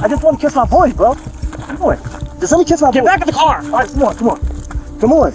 I just want to kiss my boy, bro. Come on. Just let me kiss my boy. Get back in the car. All right, come on, come on. Come on.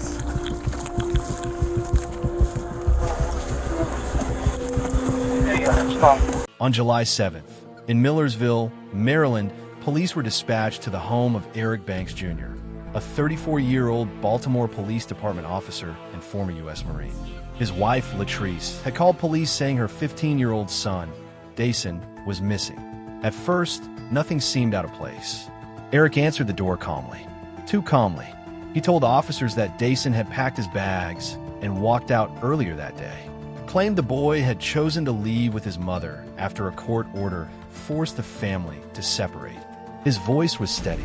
On July 7th, in Millersville, Maryland, police were dispatched to the home of Eric Banks Jr., a 34-year-old Baltimore Police Department officer and former U.S. Marine. His wife, Latrice, had called police saying her 15-year-old son, Dason, was missing. At first, nothing seemed out of place. Eric answered the door calmly. Too calmly. He told officers that Dason had packed his bags and walked out earlier that day. Claimed the boy had chosen to leave with his mother after a court order forced the family to separate. His voice was steady,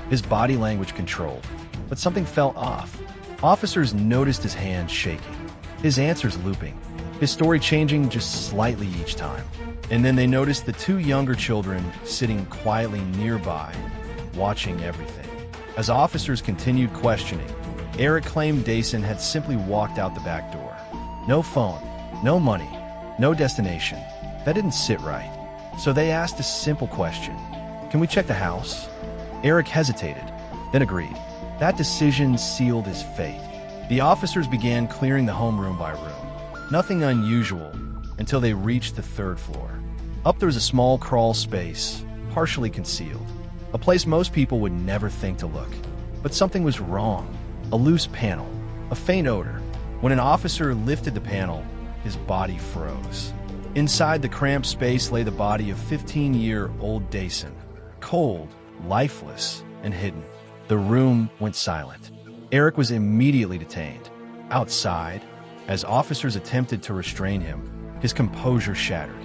his body language controlled, but something felt off. Officers noticed his hands shaking, his answers looping, his story changing just slightly each time. And then they noticed the two younger children sitting quietly nearby, watching everything. As officers continued questioning, Eric claimed Dason had simply walked out the back door. No phone, no money, no destination. That didn't sit right. So they asked a simple question. Can we check the house? Eric hesitated, then agreed. That decision sealed his fate. The officers began clearing the home room by room. Nothing unusual until they reached the third floor. Up there was a small crawl space, partially concealed. A place most people would never think to look. But something was wrong. A loose panel, a faint odor. When an officer lifted the panel, his body froze. Inside the cramped space lay the body of 15-year-old Dason, cold, lifeless, and hidden. The room went silent. Eric was immediately detained. Outside, as officers attempted to restrain him, his composure shattered.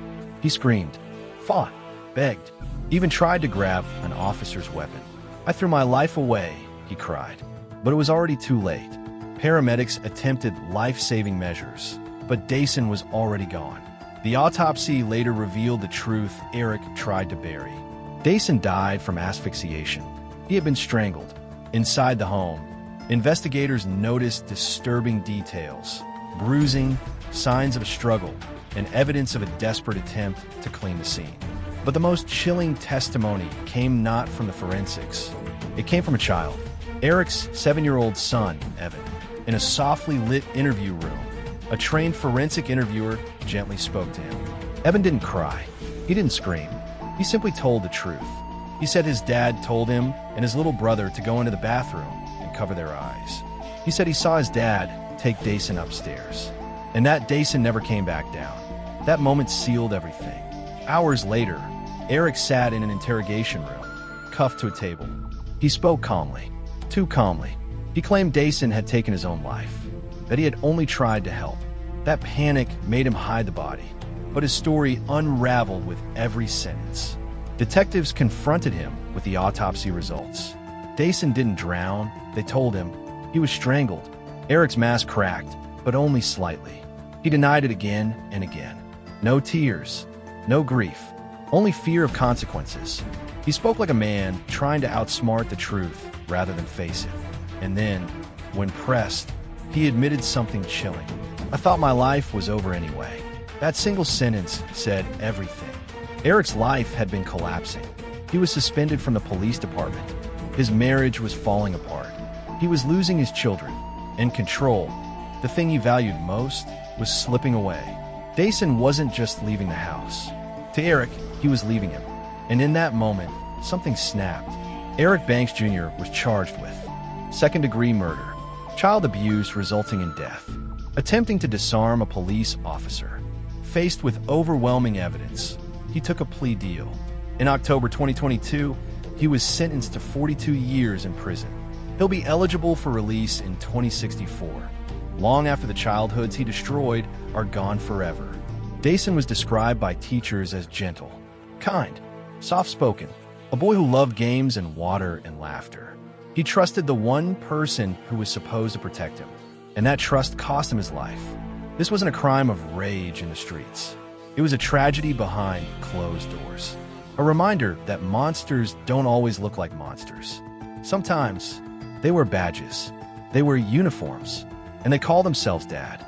He screamed, fought, begged, even tried to grab an officer's weapon. I threw my life away, he cried. But it was already too late. Paramedics attempted life-saving measures, but Dason was already gone. The autopsy later revealed the truth Eric tried to bury. Dason died from asphyxiation. He had been strangled. Inside the home, investigators noticed disturbing details, bruising, signs of a struggle, and evidence of a desperate attempt to clean the scene. But the most chilling testimony came not from the forensics. It came from a child, Eric's 7-year-old son, Evan. In a softly lit interview room, a trained forensic interviewer gently spoke to him. Evan didn't cry. He didn't scream. He simply told the truth. He said his dad told him and his little brother to go into the bathroom and cover their eyes. He said he saw his dad take Dason upstairs, and that Dason never came back down. That moment sealed everything. Hours later, Eric sat in an interrogation room, cuffed to a table. He spoke calmly, too calmly. He claimed Dason had taken his own life, that he had only tried to help. That panic made him hide the body, but his story unraveled with every sentence. Detectives confronted him with the autopsy results. Dason didn't drown, they told him. He was strangled. Eric's mask cracked, but only slightly. He denied it again and again. No tears, no grief, only fear of consequences. He spoke like a man trying to outsmart the truth rather than face it. And then, when pressed, he admitted something chilling. I thought my life was over anyway. That single sentence said everything. Eric's life had been collapsing. He was suspended from the police department. His marriage was falling apart. He was losing his children, and control, the thing he valued most, was slipping away. Dason wasn't just leaving the house. To Eric, he was leaving him. And in that moment, something snapped. Eric Banks Jr. was charged with second-degree murder, child abuse resulting in death, attempting to disarm a police officer. Faced with overwhelming evidence, he took a plea deal. In October 2022, he was sentenced to 42 years in prison. He'll be eligible for release in 2064. Long after the childhoods he destroyed are gone forever. Dason was described by teachers as gentle, kind, soft-spoken, a boy who loved games and water and laughter. He trusted the one person who was supposed to protect him, and that trust cost him his life. This wasn't a crime of rage in the streets. It was a tragedy behind closed doors. A reminder that monsters don't always look like monsters. Sometimes, they wear badges, they wear uniforms, and they call themselves Dad.